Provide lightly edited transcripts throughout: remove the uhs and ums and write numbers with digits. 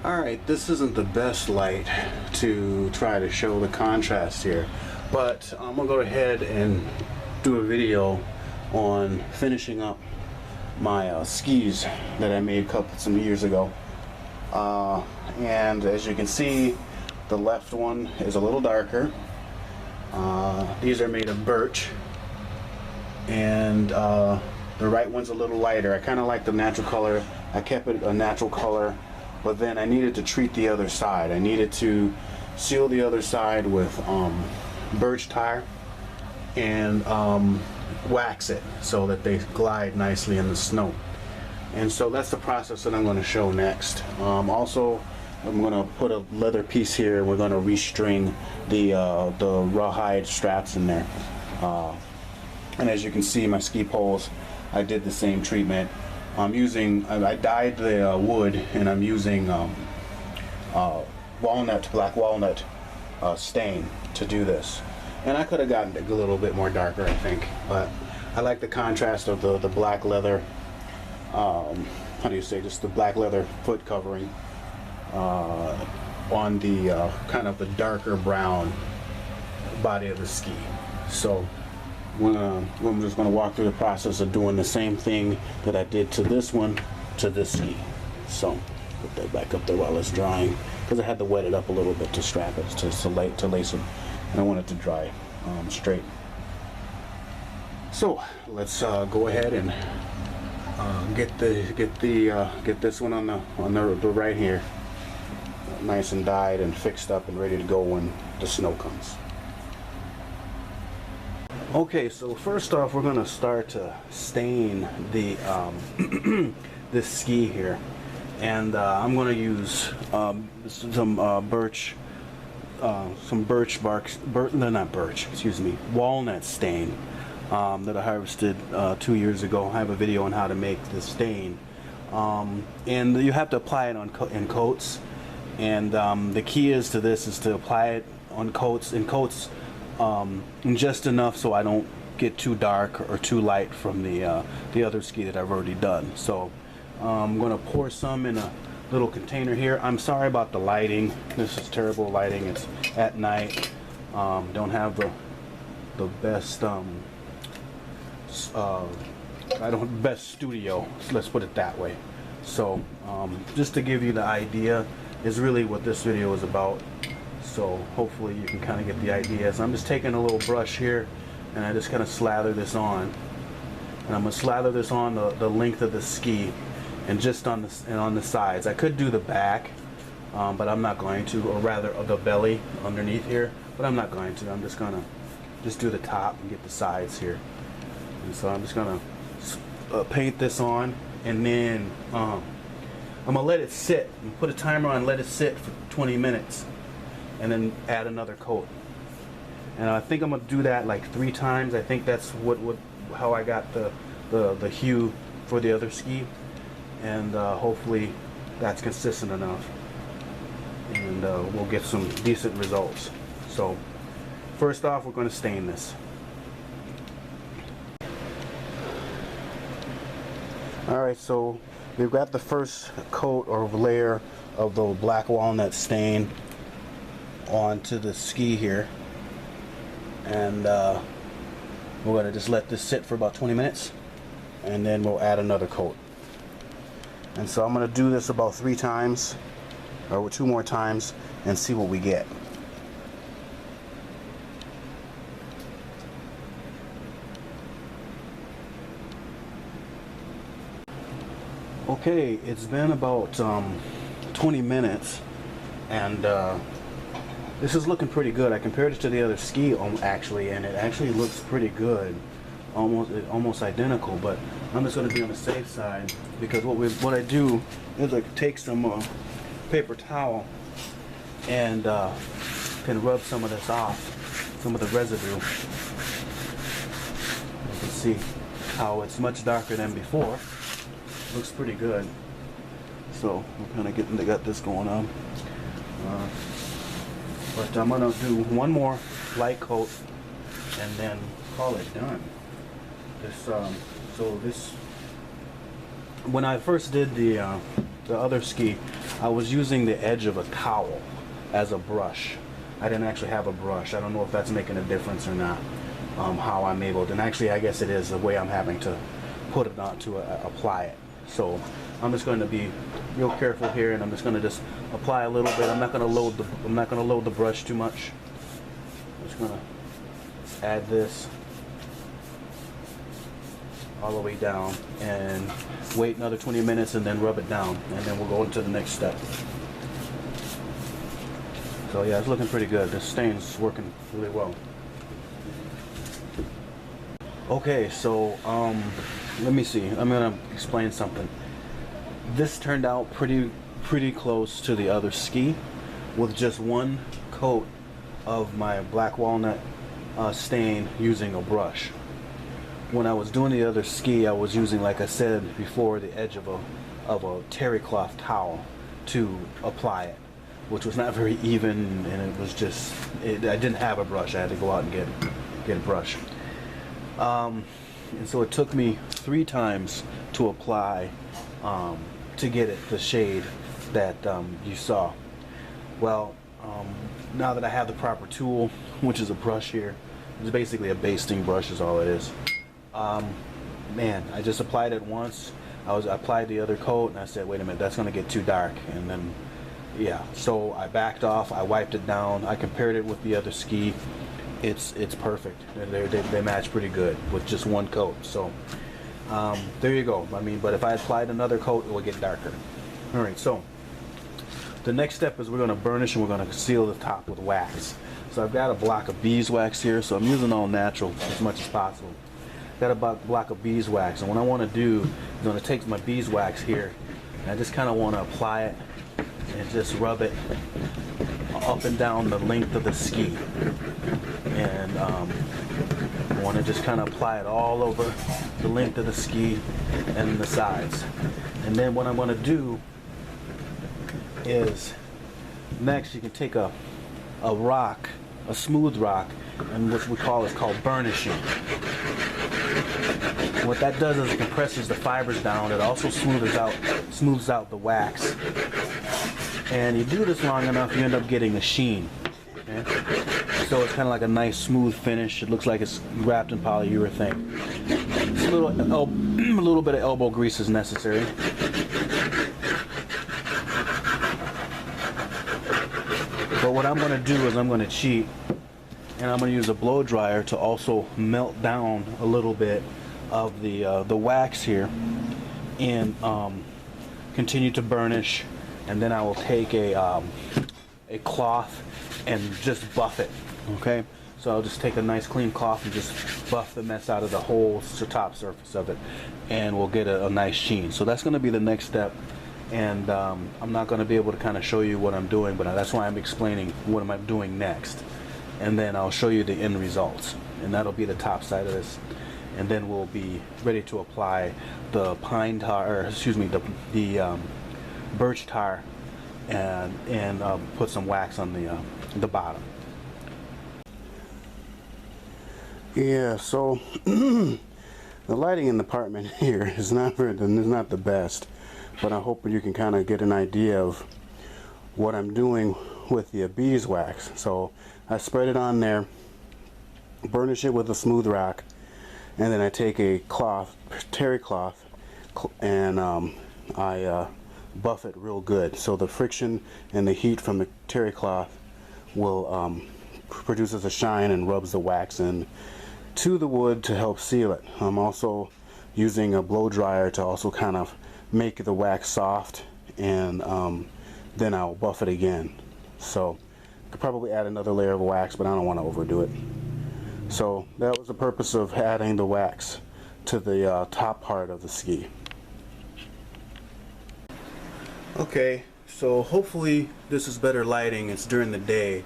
Alright, this isn't the best light to try to show the contrast here, but I'm going to go ahead and do a video on finishing up my skis that I made some years ago. And as you can see, the left one is a little darker. These are made of birch, and the right one's a little lighter. I kind of like the natural color. I kept it a natural color, but then I needed to treat the other side. I needed to seal the other side with birch tar and wax it so that they glide nicely in the snow. And so that's the process that I'm going to show next. Also, I'm going to put a leather piece here. We're going to restring the rawhide straps in there. And as you can see, my ski poles, I did the same treatment. I dyed the wood, and I'm using black walnut stain to do this. And I could have gotten it a little bit more darker, I think, but I like the contrast of the black leather, how do you say, just the black leather foot covering on the kind of the darker brown body of the ski. So I'm just going to walk through the process of doing the same thing that I did to this one to this ski. So put that back up there while it's drying, because I had to wet it up a little bit to strap it, to lace it, and I want it to dry straight. So let's go ahead and get this one on the right here nice and dyed and fixed up and ready to go when the snow comes. Okay, so first off, we're going to start to stain the this ski here, and I'm going to use some birch bark, walnut stain that I harvested 2 years ago. I have a video on how to make this stain, and you have to apply it in coats. And the key is to apply it on coats, just enough so I don't get too dark or too light from the other ski that I've already done. So I'm going to pour some in a little container here. I'm sorry about the lighting. This is terrible lighting. It's at night. Don't have the best best studio, so let's put it that way. So just to give you the idea is really what this video is about. So hopefully you can kind of get the idea. So I'm just taking a little brush here, and I just kind of slather this on, and I'm going to slather this on the length of the ski, and just on the sides. I could do the back, but I'm not going to, or rather the belly underneath here, but I'm not going to. I'm just going to do the top and get the sides here. And so I'm just going to paint this on, and then I'm going to let it sit and put a timer on, let it sit for 20 minutes, and then add another coat. And I think I'm going to do that like 3 times. I think that's how I got the hue for the other ski, and hopefully that's consistent enough, and we'll get some decent results. So first off, we're going to stain this. Alright, so we've got the first coat or layer of the black walnut stain onto the ski here, and we're going to just let this sit for about 20 minutes, and then we'll add another coat. And so I'm going to do this about 3 times, or 2 more times, and see what we get. Okay, it's been about 20 minutes, and this is looking pretty good. I compared it to the other ski actually, and it actually looks pretty good, almost identical. But I'm just going to be on the safe side, because what I do is I take some paper towel and can rub some of this off, some of the residue. You can see how it's much darker than before. Looks pretty good. So we're kind of got this going on. But I'm gonna do one more light coat and then call it done. When I first did the other ski, I was using the edge of a towel as a brush. I didn't actually have a brush. I don't know if that's making a difference or not, how I'm able to. And actually, I guess it is the way I'm having to put it on to apply it. So I'm just going to be real careful here, and I'm just going to just apply a little bit. I'm not going to load the brush too much. I'm just going to add this all the way down and wait another 20 minutes and then rub it down, and then we'll go into the next step. So yeah, it's looking pretty good. This stain's working really well. Okay, so let me see. I'm gonna explain something. This turned out pretty close to the other ski with just one coat of my black walnut stain using a brush. When I was doing the other ski, I was using, like I said before, the edge of a terry cloth towel to apply it, which was not very even, and it was just, I didn't have a brush. I had to go out and get a brush. And so it took me 3 times to apply to get it the shade that you saw. Well, now that I have the proper tool, which is a brush here, it's basically a basting brush is all it is. Man, I just applied it once. I applied the other coat, and I said, wait a minute, that's going to get too dark. And then, yeah, so I backed off. I wiped it down. I compared it with the other ski. It's perfect. They match pretty good with just one coat. So there you go. I mean, but if I applied another coat, it would get darker. All right, so the next step is we're going to burnish, and we're going to seal the top with wax. So I've got a block of beeswax here, so I'm using all natural as much as possible. Got a block of beeswax, and what I want to do is I'm going to take my beeswax here, and I just kind of want to apply it and just rub it up and down the length of the ski. And I want to just kind of apply it all over the length of the ski and the sides. And then what I'm going to do is, next you can take a rock, a smooth rock, and what we call is called burnishing. What that does is it compresses the fibers down. It also smooths out the wax. And you do this long enough, you end up getting a sheen. Okay? So it's kind of like a nice smooth finish. It looks like it's wrapped in polyurethane. It's a little bit of elbow grease is necessary. But what I'm going to do is I'm going to cheat, and I'm going to use a blow dryer to also melt down a little bit of the wax here, and continue to burnish. And then I will take a cloth and just buff it. Okay, so I'll just take a nice clean cloth and just buff the mess out of the whole top surface of it, and we'll get a nice sheen. So that's going to be the next step. And I'm not going to be able to kind of show you what I'm doing, but that's why I'm explaining what I'm doing next. And then I'll show you the end results, and that'll be the top side of this. And then we'll be ready to apply the pine tar, or excuse me, the birch tar, and put some wax on the bottom. Yeah, so the lighting in the apartment here is not the best, but I'm hoping you can kind of get an idea of what I'm doing with the beeswax. So I spread it on there, burnish it with a smooth rock, and then I take a cloth, terry cloth, and I buff it real good. So the friction and the heat from the terry cloth will produces a shine and rubs the wax in to the wood to help seal it. I'm also using a blow dryer to also kind of make the wax soft, and then I'll buff it again. So I could probably add another layer of wax, but I don't want to overdo it. So that was the purpose of adding the wax to the top part of the ski. Okay, so hopefully this is better lighting. It's during the day.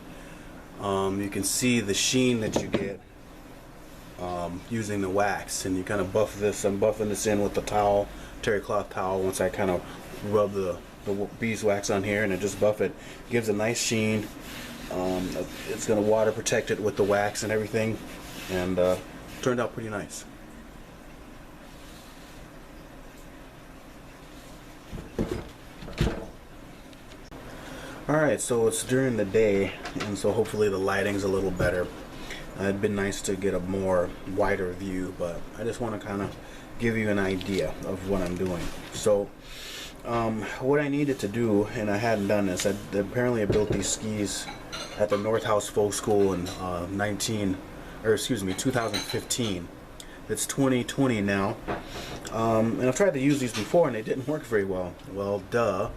You can see the sheen that you get using the wax, and you kind of buff this. I'm buffing this in with the towel, terry cloth towel. Once I kind of rub the beeswax on here and I just buff it, gives a nice sheen. It's going to water protect it with the wax and everything, and turned out pretty nice. Alright, so it's during the day, and so hopefully the lighting's a little better. It'd been nice to get a more wider view, but I just want to kind of give you an idea of what I'm doing. So what I needed to do, and I hadn't done this, apparently I built these skis at the North House Folk School in 2015. It's 2020 now, and I've tried to use these before and they didn't work very well. Well, duh.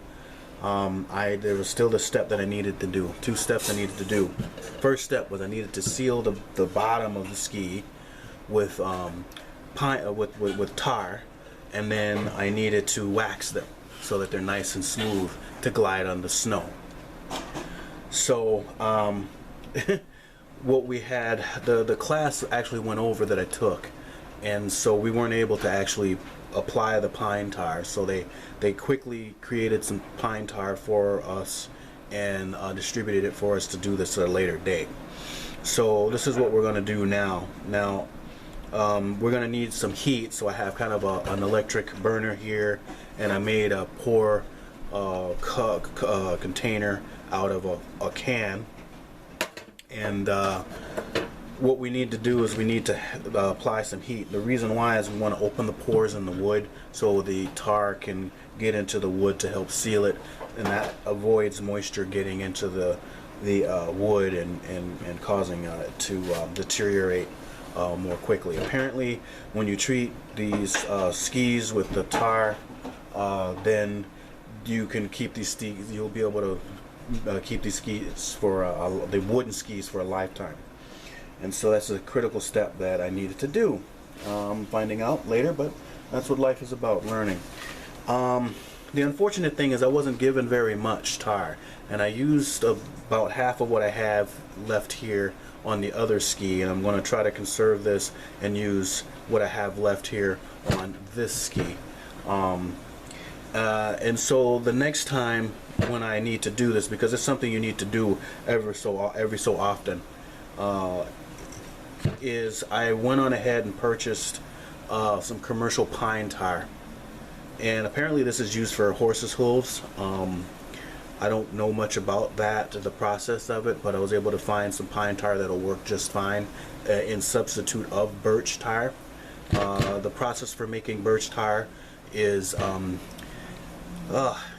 There was still the step that I needed to do. Two steps I needed to do. First step was I needed to seal the bottom of the ski with with tar, and then I needed to wax them so that they're nice and smooth to glide on the snow. So what we had, the class actually went over that I took, and so we weren't able to actually apply the pine tar, so they quickly created some pine tar for us and distributed it for us to do this at a later date. So this is what we're going to do now. We're going to need some heat, so I have kind of an electric burner here, and I made a pour container out of a can, and what we need to do is we need to apply some heat. The reason why is we want to open the pores in the wood so the tar can get into the wood to help seal it, and that avoids moisture getting into the wood and causing it to deteriorate more quickly. Apparently, when you treat these skis with the tar, then you can keep these skis. You'll be able to keep these skis for the wooden skis for a lifetime. And so that's a critical step that I needed to do. Finding out later, but that's what life is about, learning. The unfortunate thing is I wasn't given very much tar, and I used about half of what I have left here on the other ski, and I'm going to try to conserve this and use what I have left here on this ski. And so the next time when I need to do this, because it's something you need to do every so often, is I went on ahead and purchased some commercial pine tar, and apparently this is used for horses' hooves. I don't know much about that, the process of it, but I was able to find some pine tar that'll work just fine in substitute of birch tar. The process for making birch tar is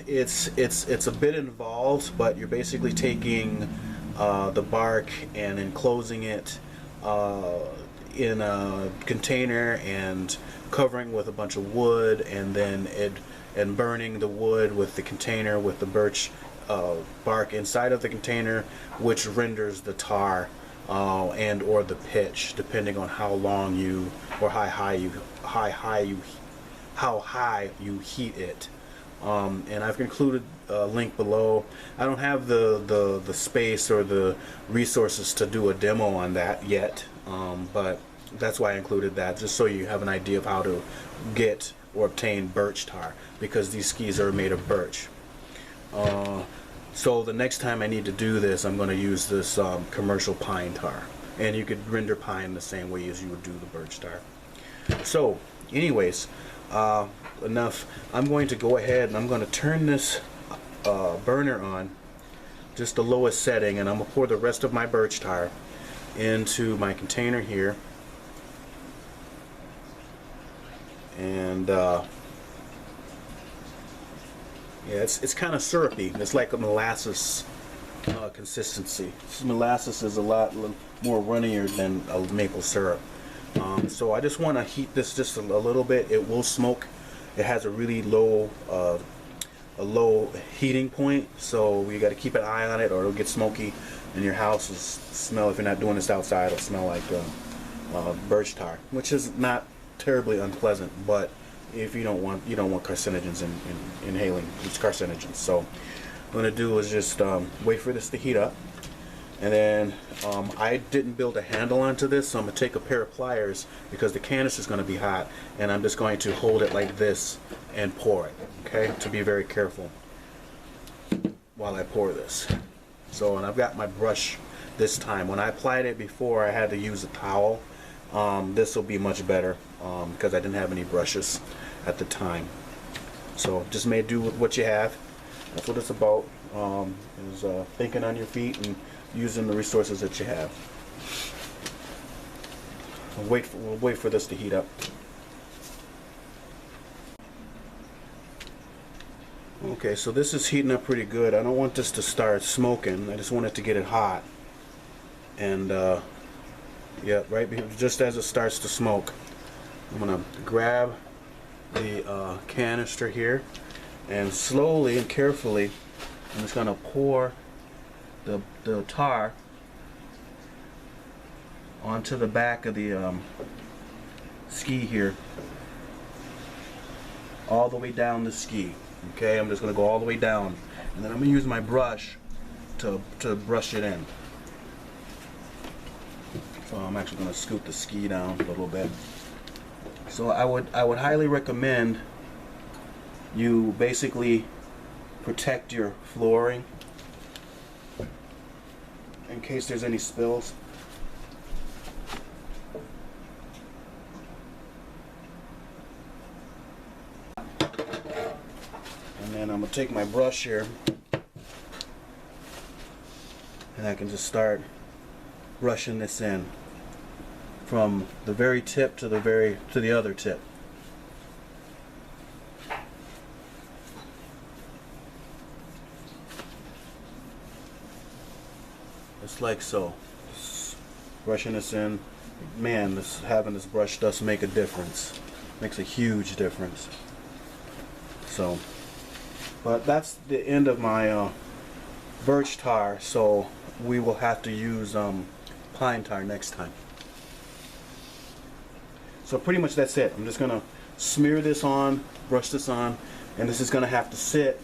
it's a bit involved, but you're basically taking the bark and enclosing it in a container and covering with a bunch of wood, and then burning the wood with the container with the birch bark inside of the container, which renders the tar and or the pitch, depending on how long you or how high you heat it. And I've included a link below. I don't have the space or the resources to do a demo on that yet, but that's why I included that, just so you have an idea of how to get or obtain birch tar, because these skis are made of birch. So the next time I need to do this, I'm going to use this commercial pine tar, and you could render pine the same way as you would do the birch tar. So anyways, enough. I'm going to go ahead and I'm going to turn this burner on just the lowest setting, and I'm going to pour the rest of my birch tar into my container here, and yeah, it's kind of syrupy. It's like a molasses consistency. This molasses is a lot more runnier than a maple syrup. So I just want to heat this just a little bit. It will smoke. It has a really low heating point, so you got to keep an eye on it, or it'll get smoky, and your house will smell. If you're not doing this outside, it'll smell like birch tar, which is not terribly unpleasant. But if you don't want carcinogens in inhaling, it's carcinogens. So what I'm going to do is just wait for this to heat up, and then I didn't build a handle onto this, so I'm going to take a pair of pliers, because the canister is going to be hot, and I'm just going to hold it like this and pour it, okay, to be very careful while I pour this. So, and I've got my brush this time. When I applied it before, I had to use a towel. This will be much better because I didn't have any brushes at the time. So just may do with what you have. That's what it's about, is thinking on your feet and using the resources that you have. We'll wait for this to heat up. Okay, so this is heating up pretty good. I don't want this to start smoking. I just want it to get it hot. And yeah, just as it starts to smoke, I'm gonna grab the canister here, and slowly and carefully I'm just gonna pour the tar onto the back of the ski here, all the way down the ski. Okay, I'm just gonna go all the way down, and then I'm gonna use my brush to brush it in. So I'm actually gonna scoop the ski down a little bit. So I would highly recommend you basically protect your flooring in case there's any spills. And then I'm gonna take my brush here, and I can just start brushing this in from the very tip to the other tip. Just like so. Just brushing this in. Man, having this brush does make a difference. Makes a huge difference. So, but that's the end of my birch tar, so we will have to use pine tar next time. So pretty much that's it. I'm just gonna smear this on, brush this on, and this is gonna have to sit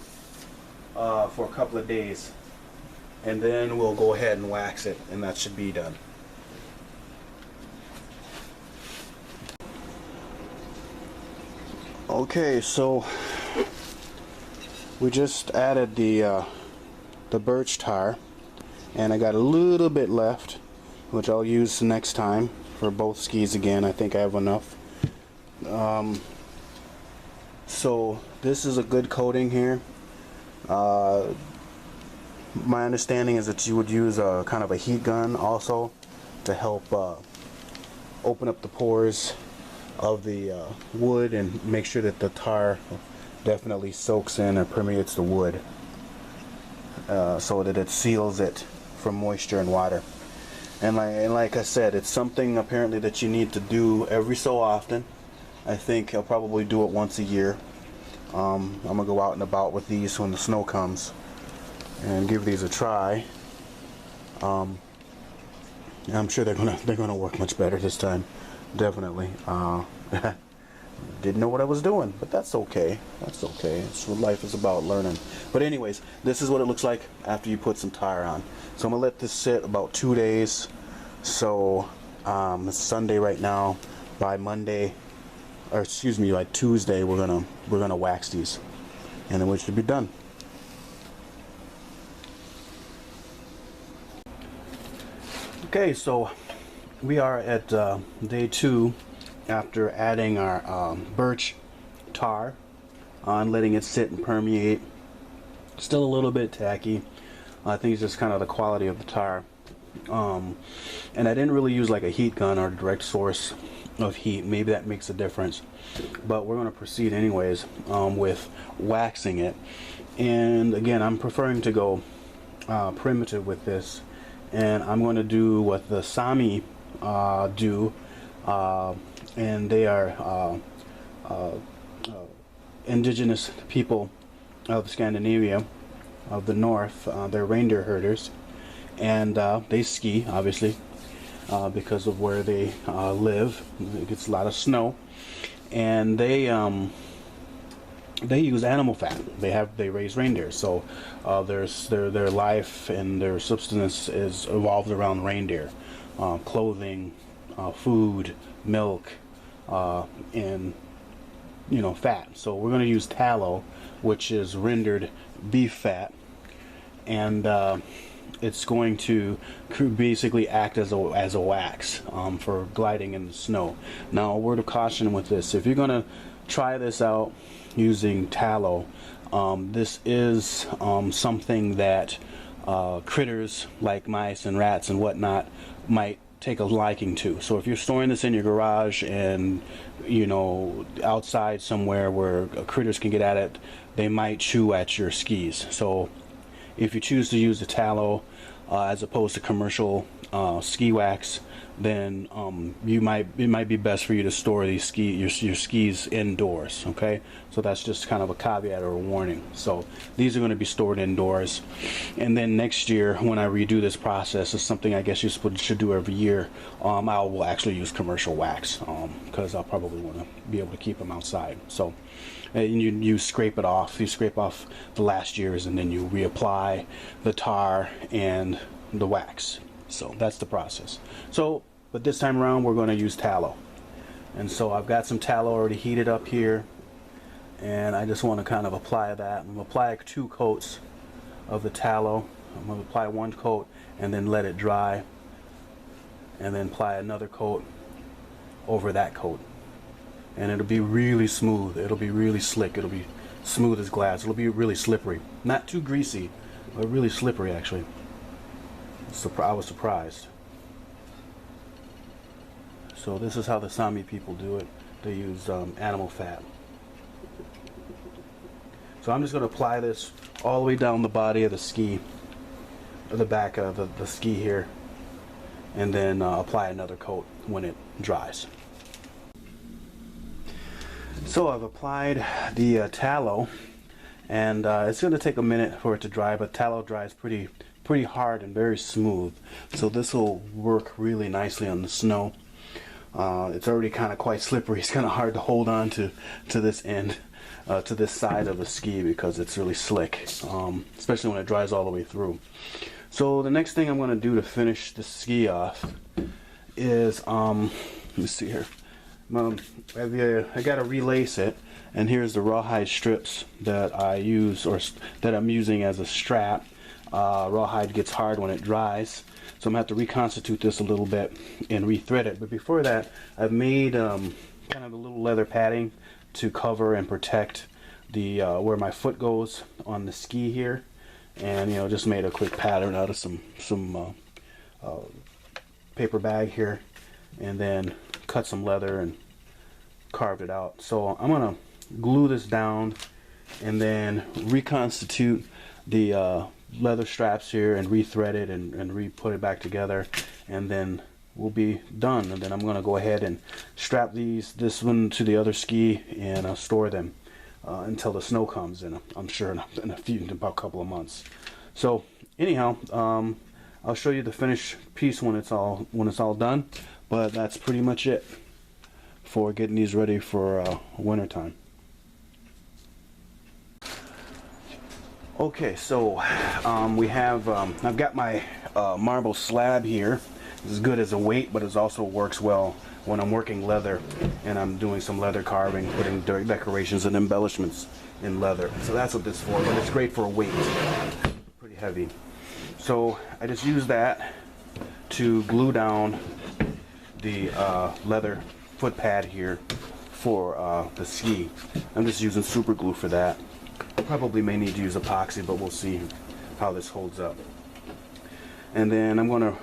for a couple of days, and then we'll go ahead and wax it, and that should be done. Okay, so we just added the birch tar, and I got a little bit left, which I'll use next time for both skis again. I think I have enough. So this is a good coating here. My understanding is that you would use a kind of a heat gun also to help open up the pores of the wood and make sure that the tar definitely soaks in and permeates the wood, so that it seals it from moisture and water. And like I said, it's something apparently that you need to do every so often. I think I'll probably do it once a year. I'm gonna go out and about with these when the snow comes and give these a try. I'm sure they're gonna work much better this time, definitely. Didn't know what I was doing, but that's okay. That's okay. It's what life is about, learning. But anyways, this is what it looks like after you put some tar on. So I'm gonna let this sit about 2 days. So it's Sunday right now. By Monday, or excuse me, by Tuesday, we're gonna wax these, and then we should be done. Okay, so we are at day 2 after adding our birch tar on, letting it sit and permeate. Still a little bit tacky. I think it's just kind of the quality of the tar. And I didn't really use like a heat gun or a direct source of heat. Maybe that makes a difference. But we're going to proceed anyways with waxing it. And again, I'm preferring to go primitive with this. And I'm going to do what the Saami do. And they are indigenous people of Scandinavia, of the north. They're reindeer herders, and they ski, obviously, because of where they live. It gets a lot of snow, and they use animal fat. They raise reindeer, so their life and their subsistence is evolved around reindeer, clothing, food, milk, and fat. So we're going to use tallow, which is rendered beef fat, and it's going to basically act as a wax for gliding in the snow. Now, a word of caution with this: if you're going to try this out using tallow, This is something that critters like mice and rats and whatnot might take a liking to. So if you're storing this in your garage and outside somewhere where critters can get at it, they might chew at your skis. So if you choose to use the tallow as opposed to commercial ski wax, then it might be best for you to store these your skis indoors. Okay, so that's just kind of a caveat or a warning. So these are going to be stored indoors, and then next year when I redo this process, is something I guess you should do every year. I will actually use commercial wax because I'll probably want to be able to keep them outside. So and you scrape it off. You scrape off the last year's, and then you reapply the tar and the wax. So that's the process. So, but this time around we're going to use tallow. And so I've got some tallow already heated up here, and I just want to kind of apply that. I'm going to apply 2 coats of the tallow. I'm going to apply 1 coat and then let it dry, and then apply another coat over that coat. And it'll be really smooth. It'll be really slick. It'll be smooth as glass. It'll be really slippery. Not too greasy, but really slippery actually. I was surprised. So this is how the Saami people do it. They use animal fat. So I'm just going to apply this all the way down the body of the ski, or the back of the ski here, and then apply another coat when it dries. So I've applied the tallow, and it's going to take a minute for it to dry, but tallow dries pretty hard and very smooth. So this will work really nicely on the snow. It's already kind of quite slippery. It's kind of hard to hold on to this end, to this side of the ski, because it's really slick, especially when it dries all the way through. So the next thing I'm going to do to finish the ski off is, let me see here. I got to relace it, and here's the rawhide strips that I use, or that I'm using as a strap. Rawhide gets hard when it dries, so I'm going to have to reconstitute this a little bit and rethread it. But before that, I've made kind of a little leather padding to cover and protect the where my foot goes on the ski here, and just made a quick pattern out of some paper bag here, and then cut some leather and carved it out. So I'm gonna glue this down and then reconstitute the leather straps here and rethread it and re-put it back together, and then we'll be done. And then I'm gonna go ahead and strap this one to the other ski and store them until the snow comes in. I'm sure in about a couple of months. So anyhow, I'll show you the finished piece when it's all done. But that's pretty much it for getting these ready for winter time. Okay, so we have I've got my marble slab here. It's as good as a weight, but it also works well when I'm working leather and I'm doing some leather carving, putting decorations and embellishments in leather. So that's what this is for, but it's great for a weight. Pretty heavy. So I just use that to glue down the leather foot pad here for the ski. I'm just using super glue for that. Probably may need to use epoxy, but we'll see how this holds up. And then I'm going to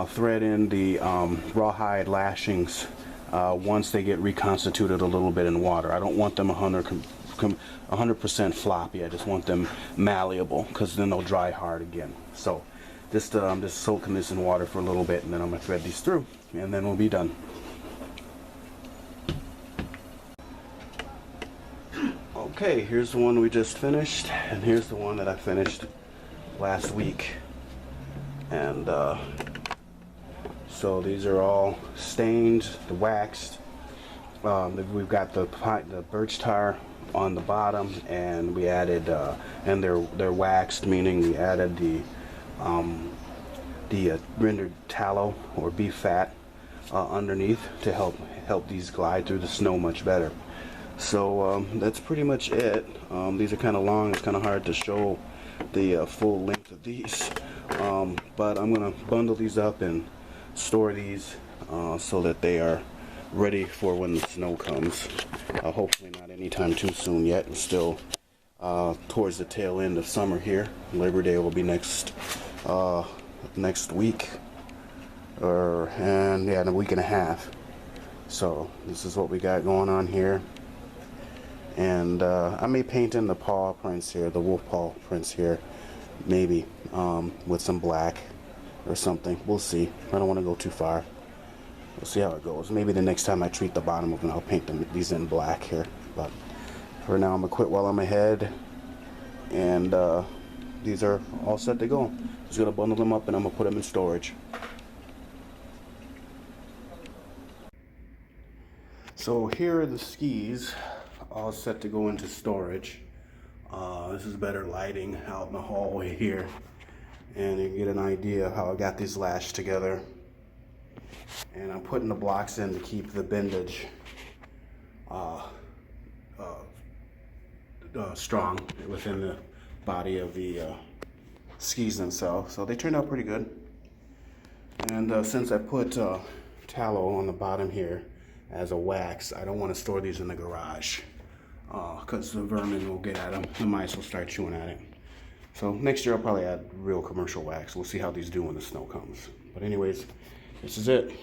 thread in the rawhide lashings once they get reconstituted a little bit in water. I don't want them 100% floppy. I just want them malleable, because then they'll dry hard again. So just soaking this in water for a little bit, and then I'm going to thread these through, and then we'll be done. Okay, here's the one we just finished, and here's the one that I finished last week. And so these are all stained, waxed. We've got the birch tar on the bottom, and we added, and they're waxed, meaning we added the rendered tallow or beef fat underneath to help these glide through the snow much better. So that's pretty much it. These are kind of long. It's kind of hard to show the full length of these, but I'm gonna bundle these up and store these so that they are ready for when the snow comes. Hopefully not anytime too soon yet. We're still towards the tail end of summer here. Labor Day will be next week, in a week and a half. So this is what we got going on here. And I may paint in the paw prints here, the wolf paw prints here, maybe with some black or something. We'll see. I don't want to go too far. We'll see how it goes. Maybe the next time I treat the bottom of them, I'll paint these in black here. But for now, I'm gonna quit while I'm ahead. And these are all set to go. Just gonna bundle them up and I'm gonna put them in storage. So here are the skis, all set to go into storage. This is better lighting out in the hallway here, and you get an idea of how I got these lashed together. And I'm putting the blocks in to keep the bendage strong within the body of the skis themselves. So they turned out pretty good. And since I put tallow on the bottom here as a wax, I don't want to store these in the garage because the vermin will get at them. The mice will start chewing at it. So next year I'll probably add real commercial wax. We'll see how these do when the snow comes. But anyways, this is it.